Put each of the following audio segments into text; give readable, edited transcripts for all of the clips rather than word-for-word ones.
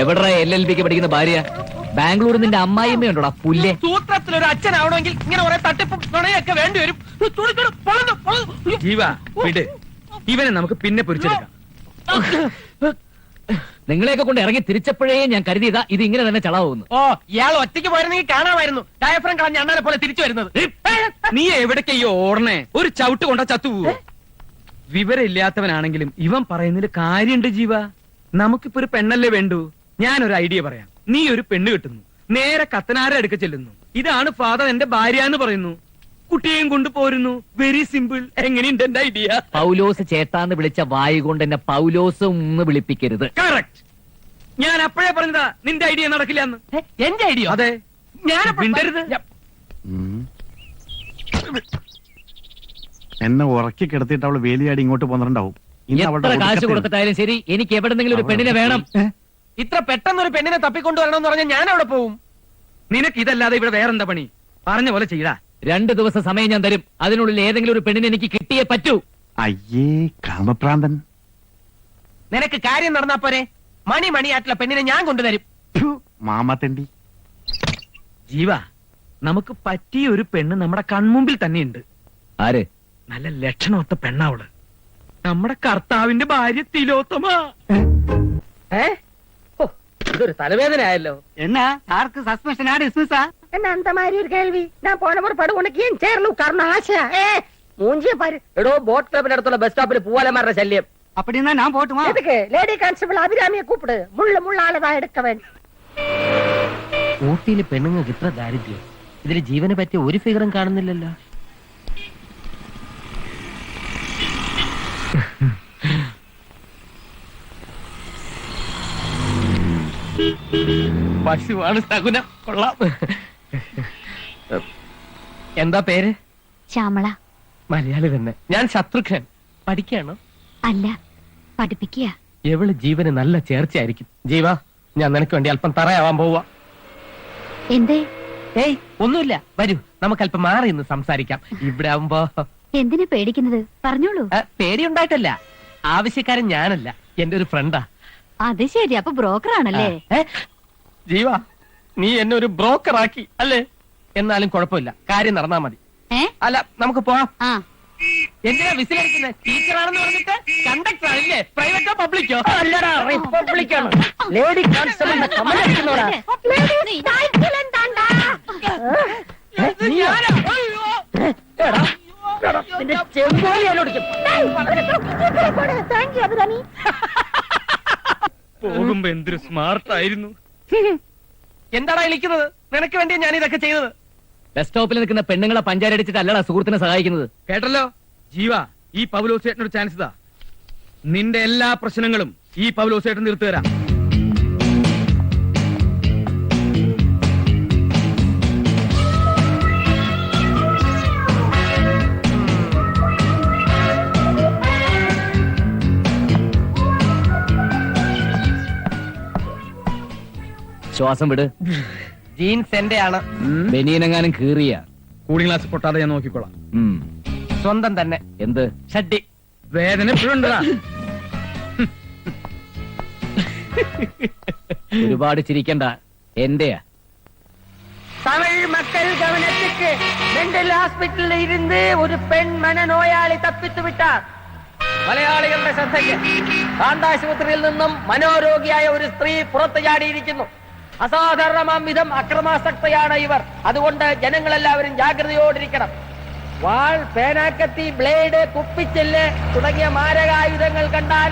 എവിടെ LLBക്ക് പഠിക്കുന്ന ഭാര്യ? ബാംഗ്ലൂർ നിന്റെ അമ്മായിയമ്മയുണ്ടോടാ പുല്ലേ? സൂത്രത്തിൽ ഒരു അച്ഛനാവണമെങ്കിൽ ഇങ്ങനെ കുറെ തട്ടിപ്പും നുണയൊക്കെ വേണ്ടി വരും. ജീവ വിട്, ഇവനെ നമുക്ക് പിന്നെ പൊരിച്ചെടുക്കാം. നിങ്ങളെയൊക്കെ കൊണ്ട് ഇറങ്ങി തിരിച്ചപ്പോഴേ ഞാൻ കരുതിയതാ ഇത് ഇങ്ങനെ തന്നെ ചളാവുന്നു. ഓ, ഇയാൾ ഒറ്റയ്ക്ക് പോയിരുന്നെങ്കിൽ കാണാമായിരുന്നു. ഡയഫ്രം കളഞ്ഞ അണ്ണാനെ പോലെ തിരിച്ചു വരുന്നത്. നീ എവിടേക്കയ്യോ ഓടണേ? ഒരു ചവിട്ട് കൊണ്ട ചത്തുപോവോ? വിവരമില്ലാത്തവനാണെങ്കിലും ഇവൻ പറയുന്നതിൽ കാര്യണ്ട് ജീവ. നമുക്കിപ്പോ ഒരു പെണ്ണല്ലേ വേണ്ടു. ഞാനൊരു ഐഡിയ പറയാം. നീ ഒരു പെണ്ണ് കിട്ടുന്നു, നേരെ കത്തനാരെ അടുക്ക ചെല്ലുന്നു. ഇതാണ് ഫാദർ എന്റെ ഭാര്യ എന്ന് പറയുന്നു, കുട്ടിയെയും കൊണ്ട് പോരുന്നു. Very simple. എങ്ങനെയുണ്ട് എന്റെ ഐഡിയ? പൗലോസ് ചേട്ടാന്ന് വിളിച്ച വായു കൊണ്ട് എന്നെ പൗലോസ് ഒന്ന് വിളിപ്പിക്കരുത്. കറക്റ്റ്. ഞാൻ അപ്പോഴേ പറഞ്ഞതാ നിന്റെ ഐഡിയ നടക്കില്ല എന്ന്. എന്റെ ഐഡിയ? അതെ. ഞാൻ മിണ്ടരുത്. എന്നെ ഉറക്കി കിടത്തിയിട്ട് അവള് വേലിയാടി ഇങ്ങോട്ട് പോന്നിട്ടുണ്ടാവും. എത്ര കാശ് കൊടുത്തിട്ടായാലും ശരി, എനിക്ക് എവിടെന്നെങ്കിലും ഒരു പെണ്ണിനെ വേണം. ഇത്ര പെട്ടെന്ന് ഒരു പെണ്ണിനെ തപ്പിക്കൊണ്ടുവരണമെന്ന് പറഞ്ഞാൽ ഞാൻ അവിടെ പോവും. നിനക്ക് ഇതല്ലാതെ ഇവിടെ വേറെന്താ പണി? പറഞ്ഞ പോലെ ചെയ്യടാ. 2 ദിവസം സമയം ഞാൻ തരും. അതിനുള്ളിൽ ഏതെങ്കിലും ഒരു പെണ്ണിനെ എനിക്ക് കിട്ടിയേ പറ്റൂ. അയ്യേ കാമപ്രാന്തൻ. നിനക്ക് കാര്യം നടന്നാ പോരെ? മണിയായിട്ടുള്ള പെണ്ണിനെ ഞാൻ കൊണ്ടുതരും. മാമാത്തണ്ടി. ജീവ, നമുക്ക് പറ്റിയ ഒരു പെണ്ണ് നമ്മുടെ കൺമുമ്പിൽ തന്നെയുണ്ട്. ആര്? നല്ല ലക്ഷണമൊത്ത പെണ്ണാവള്. നമ്മുടെ കർത്താവിന്റെ ഭാര്യ തിലോത്തമ. ഇതൊരു തലവേദന ആയല്ലോ. എന്നാ സാർക്ക് സസ്പെൻഷനാ ഡിസ്മിസാ? என்ன அந்த மாதிரி ஒரு கேள்வி? நான் போன முறை படு உனக்கு ஏன் சேர்ல உட்காரணும் ஆசை? மூஞ்சிய பாரு. എടോ, ബോട്ട് ക്ലബിന്റെ അടുത്തുള്ള ബസ് സ്റ്റോപ്പിൽ പൂവാലന്മാരുടെ ശല്യം. அப்படின்னா நான் போட்டுமா? எதுக்கு? லேடி கான்ஸ்டபிள் அபிராமியை கூப்பிடு. முள்ளாலதான் எடுக்க வேண்டும். ഊട്ടിയിലെ പെണ്ണുങ്ങൾക്ക് ഇത്ര ദാരിദ്ര്യം, ഇതിൽ ജീവനെ പറ്റിയ ഒരു ഫിഗറും കാണുന്നില്ലല്ലോ. പശുവാണ് സകുനം. കൊള്ളാം. എന്താ പേര്? ശ്യാമള. മലയാളി തന്നെ. ഞാൻ ശത്രുഘ്നൻ. പഠിക്കാണോ? അല്ല, പഠിപ്പിക്കുക. എവള് ജീവന് നല്ല ചേർച്ചയായിരിക്കും. ജീവ, ഞാൻ നിനക്ക് വേണ്ടി അല്പം തറയാവാൻ പോവാ. എന്തേ? ഏയ്, ഒന്നുമില്ല. വരൂ, നമുക്ക് അല്പം മാറി നിന്ന് സംസാരിക്കാം. ഇവിടെ ആവുമ്പോ. എന്തിനാ പേടിക്കുന്നത്? പറഞ്ഞോളൂ. പേടിയുണ്ടായിട്ടല്ല, ആവശ്യക്കാരൻ ഞാനല്ല, എന്റെ ഒരു ഫ്രണ്ടാ. അത് ശരി, അപ്പൊ ബ്രോക്കർ ആണല്ലേ? ജീവ, നീ എന്നെ ഒരു ബ്രോക്കർ ആക്കി അല്ലേ? എന്നാലും കുഴപ്പമില്ല, കാര്യം നടന്നാ മതി. അല്ല, നമുക്ക് പോവാം. എന്തിനാ വിസിലടിക്കുന്നത്? ടീച്ചറാണെന്ന് പറഞ്ഞിട്ട് കണ്ടക്ടർ ആണല്ലേ? പ്രൈവറ്റോ പബ്ലിക്കോ? അല്ലടാ, റിപ്പബ്ലിക്കാണ്. ലേഡി കോൺസ്റ്റബിളിന്റെ കമലടിക്കുന്നോടാ. പോകുമ്പോ എന്തൊരു സ്മാർട്ട് ആയിരുന്നു. എന്താടാ വിളിക്കുന്നത്? നിനക്ക് വേണ്ടിയാ ഞാൻ ഇതൊക്കെ ചെയ്തത്. ബസ് സ്റ്റോപ്പിൽ നിൽക്കുന്ന പെണ്ണുങ്ങളെ പഞ്ചാരടിച്ചിട്ട് അല്ലടാ സുഹൃത്തിനെ സഹായിക്കുന്നത്. കേട്ടല്ലോ ജീവ, ഈ പൗലോസേട്ടനൊരു ചാൻസ് ഇതാ. നിന്റെ എല്ലാ പ്രശ്നങ്ങളും ഈ പൗലോസേട്ടൻ തീർത്തു തരാം. ശ്വാസം വിട്. ജീൻസ് എന്റെ ആണ്. ബനിയനെങ്ങാനും കീറിയ കൂളിംഗ് ഗ്ലാസ് പൊട്ടാതെ ഞാൻ നോക്കിക്കോളാം. സ്വന്തം തന്നെ. എന്ത് ഷഡ്ഡി. വേദന എപ്പോഴുണ്ടതാ. ഒരുപാട് ചിരിക്കണ്ട, എന്റെയാ. தமிழ் மக்கள் கவனத்துக்கு, மெண்டல் ஹாஸ்பிட்டலில் இருந்து ஒரு பெண் மனநோயாளி தப்பித்து விட்டார். മലയാളികളുടെ ശ്രദ്ധയ്ക്ക്, കാണ്ടാശുപത്രിയിൽ നിന്നും മനോരോഗിയായ ഒരു സ്ത്രീ പുറത്തു ചാടിയിരിക്കുന്നു. അസാധാരണമാം വിധം അക്രമാസക്തയാണ് ഇവർ. അതുകൊണ്ട് ജനങ്ങളെല്ലാവരും ജാഗ്രതയോടിരിക്കണം. വാൾ, പേനാക്കത്തി, ബ്ലേഡ്, കുപ്പിച്ചെല്ല് തുടങ്ങിയ മാരകായുധങ്ങൾ കണ്ടാൽ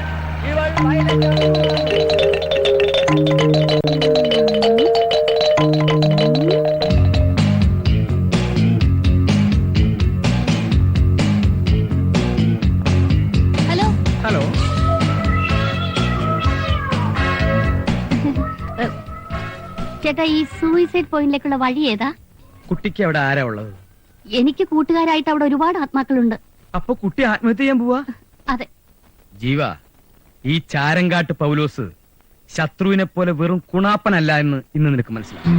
ഇവൾ ഹലോ. ഹലോ. ചേട്ടാ, ഈ സൂയിസൈഡ് പോയിന്റിലേക്കുള്ള വഴി ഏതാ? കുട്ടിക്ക് അവിടെ ആരാ ഉള്ളത്? എനിക്ക് കൂട്ടുകാരായിട്ട് അവിടെ ഒരുപാട് ആത്മാക്കളുണ്ട്. അപ്പൊ കുട്ടി ആത്മഹത്യ ചെയ്യാൻ പോവാ? അതെ. ജീവ, ഈ ചാരങ്കാട്ട് പൗലോസ് ശത്രുവിനെ പോലെ വെറും കുണാപ്പനല്ല എന്ന് ഇന്ന് നിനക്ക് മനസ്സിലാവും.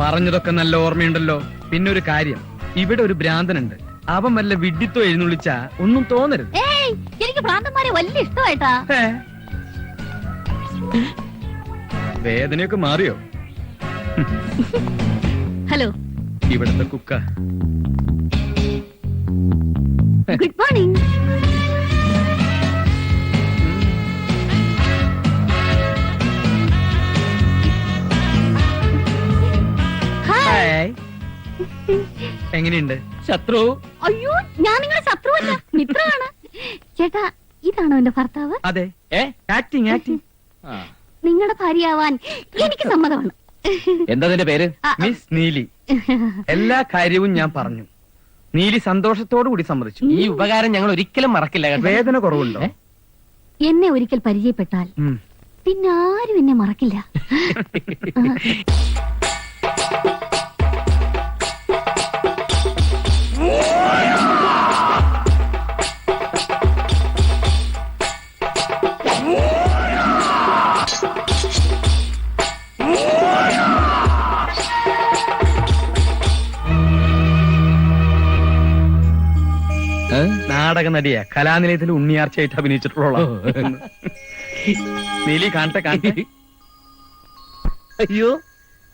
പറഞ്ഞതൊക്കെ നല്ല ഓർമ്മയുണ്ടല്ലോ. പിന്നെ ഒരു കാര്യം, ഇവിടെ ഒരു ഭ്രാന്തനുണ്ട്. അവൻ വല്ല വിഡ്ഢിത്തോ എഴുന്നള്ളിച്ച ഒന്നും തോന്നരുത്. ഏയ് എനിക്ക് ഭ്രാന്തന്മാരെ വലിയ ഇഷ്ടമായിട്ടാ. ഏ? വേദനയൊക്കെ മാറിയോ? ഹലോ, ഇവിടുത്തെ കുക്ക. Good morning. ഹായ്. എങ്ങനെയുണ്ട്? ശത്രു അയ്യോ, ഞാൻ നിങ്ങളുടെ ശത്രുവല്ല, മിത്രമാണ്. ചേട്ടാ, ഇതാണോ എന്റെ ഭർത്താവ്? അതെ. ഏ ആക്ടിങ് ആക്ടിങ്. നിങ്ങളുടെ ഭാര്യയാവാൻ എനിക്ക് സമ്മതമാണ്. എന്താ നിന്റെ പേര്? മിസ് നീലി. എല്ലാ കാര്യവും ഞാൻ പറഞ്ഞു. നീലി സന്തോഷത്തോടു കൂടി സമ്മതിച്ചു. ഈ ഉപകാരം ഞങ്ങൾ ഒരിക്കലും മറക്കില്ല കേട്ടോ. വേദന കുറവുണ്ടോ? എന്നെ ഒരിക്കൽ പരിചയപ്പെട്ടാൽ ഉം. പിന്നെ ആരും എന്നെ മറക്കില്ല. നാടക നടിയാ, കലാനിലയത്തിൽ ഉണ്ണിയാർച്ചയായിട്ട് അഭിനയിച്ചിട്ടുള്ള. നീലി കാണട്ടെ കാണട്ടെ. അയ്യോ,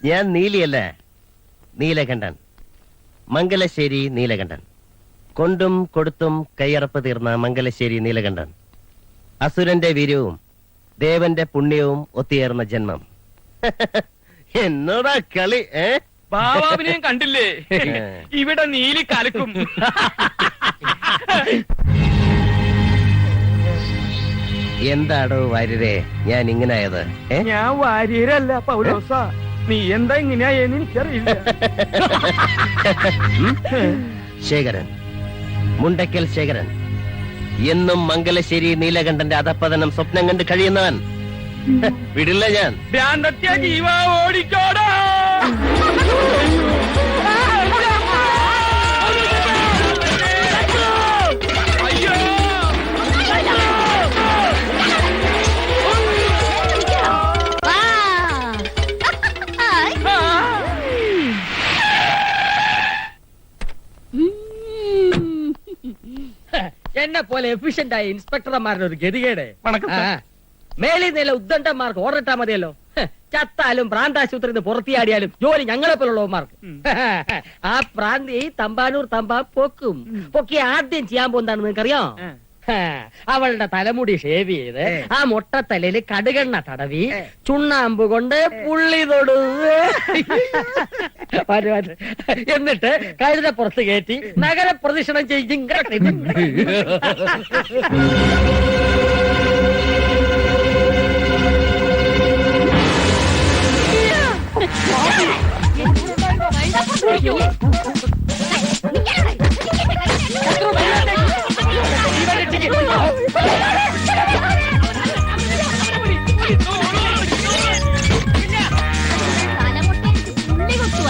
ഞാൻ നീലിയല്ല, നീലകണ്ഠൻ. മംഗലശ്ശേരി നീലകണ്ഠൻ. കൊണ്ടും കൊടുത്തും കയ്യറപ്പ് തീർന്ന മംഗലശ്ശേരി നീലകണ്ഠൻ. അസുരന്റെ വീര്യവും ദേവന്റെ പുണ്യവും ഒത്തുചേർന്ന ജന്മം. എന്നോടാ കളി? ബാബാവിനെയും കണ്ടില്ലേ? ഇവിടെ നീലി കലക്കും. എന്താടോ വാര്യരെ ഞാൻ ഇങ്ങനായത്? ഞാൻ വാര്യരല്ല പൗലോസ. നീ എന്താ ഇങ്ങനെയായെന്ന് എനിക്കറിയില്ല. ശേഖരൻ, മുണ്ടക്കൽ ശേഖരൻ. എന്നും മംഗലശ്ശേരി നീലകണ്ഠന്റെ അധപ്പതനം സ്വപ്നം കണ്ട് കഴിയുന്നവൻ. വിടില്ല ഞാൻ. ഭ്രാന്തത്യ ജീവ ഓടിക്കോടാ. അയ്യോ, എന്നെ പോലെ എഫിഷ്യന്റ് ആയ ഇൻസ്പെക്ടർമാരുടെ ഒരു ഗതികേട്. വണക്കം സാർ. മേലിൽ നില ഉദ്ദണ്ഡന്മാർക്ക് ഓർഡിട്ടാ മതിയല്ലോ. ചത്താലും പ്രാന്താശുപത്രിയിൽ നിന്ന് പുറത്തിയാടിയാലും ജോലി ഞങ്ങളെ പോലുള്ളവന്മാർക്ക്. ആ പ്രാന്തി തമ്പാനൂർ തമ്പാ പൊക്കും. പൊക്കി ആദ്യം ചെയ്യാൻ പോകുന്നതാണ് നിങ്ങൾക്കറിയോ? അവളുടെ തലമുടി ഷേവ് ചെയ്ത് ആ മൊട്ടത്തലയില് കടുകെണ്ണ തടവി ചുണ്ണാമ്പ് കൊണ്ട് പുള്ളി തൊടു. എന്നിട്ട് കഴുത പുറത്ത് കയറ്റി നഗരപ്രദക്ഷിണം ചെയ്യും.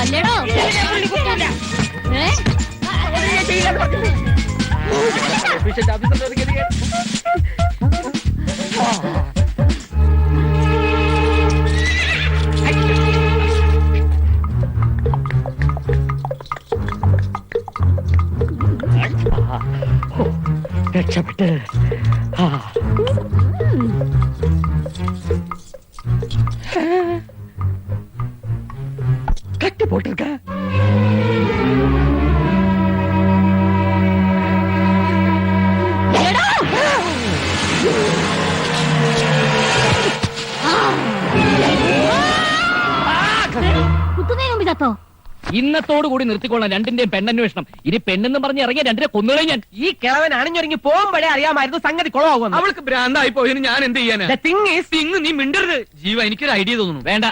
അല്ലേടോ? രക്ഷപ്പെട്ട് കട്ടി പോട്ടിருக்க. കുത്തുന്നതിന് മുമ്പ് ചത്തോ? ഇന്നത്തോടു കൂടി നിർത്തിക്കൊള്ളാം രണ്ടിന്റെയും പെണ്ണന്വേഷണം. ഇനി പെണ്ണെന്ന് പറഞ്ഞ് ഇറങ്ങിയ രണ്ടിനെ കൊന്നുകളെ ഞാൻ. ഈ കിഴവൻ അണിഞ്ഞൊരുങ്ങി പോകുമ്പോഴേ അറിയാമായിരുന്നു സംഗതി കുളമാകും. അവൾക്ക് ഭ്രാന്തായി പോയതിന് ഞാൻ എന്ത് ചെയ്യാനാ? നീ മിണ്ടരുത്. ജീവ, എനിക്കൊരു ഐഡിയ തോന്നുന്നു. വേണ്ട,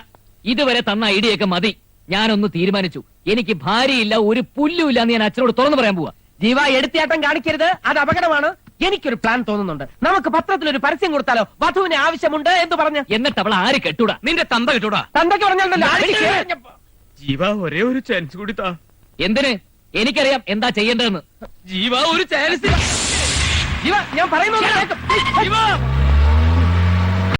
ഇതുവരെ തന്ന ഐഡിയൊക്കെ മതി. ഞാനൊന്ന് തീരുമാനിച്ചു. എനിക്ക് ഭാര്യയില്ല, ഒരു പുല്ലുമില്ല എന്ന് ഞാൻ അച്ഛനോട് തുറന്നു പറയാൻ പോവാ. ജീവ, എടുത്തിയാട്ടം കാണിക്കരുത്, അത് അപകടമാണ്. എനിക്കൊരു പ്ലാൻ തോന്നുന്നുണ്ട്. നമുക്ക് പത്രത്തിലൊരു പരസ്യം കൊടുത്താലോ? വധുവിന് ആവശ്യമുണ്ട് എന്ന് പറഞ്ഞ്. എന്നിട്ട് അവൾ ആര് കെട്ടൂടാ? നിന്റെ തന്ത കിട്ടൂടാ. തന്തയ്ക്ക് പറഞ്ഞല്ലോ. ജീവ, ഒരേ ഒരു ചാൻസ് കൂടി താ. എന്തിന്? എനിക്കറിയാം എന്താ ചെയ്യേണ്ടതെന്ന്. ജീവ, ഒരു ചാൻസ്. ജീവ, ഞാൻ പറയുന്നത്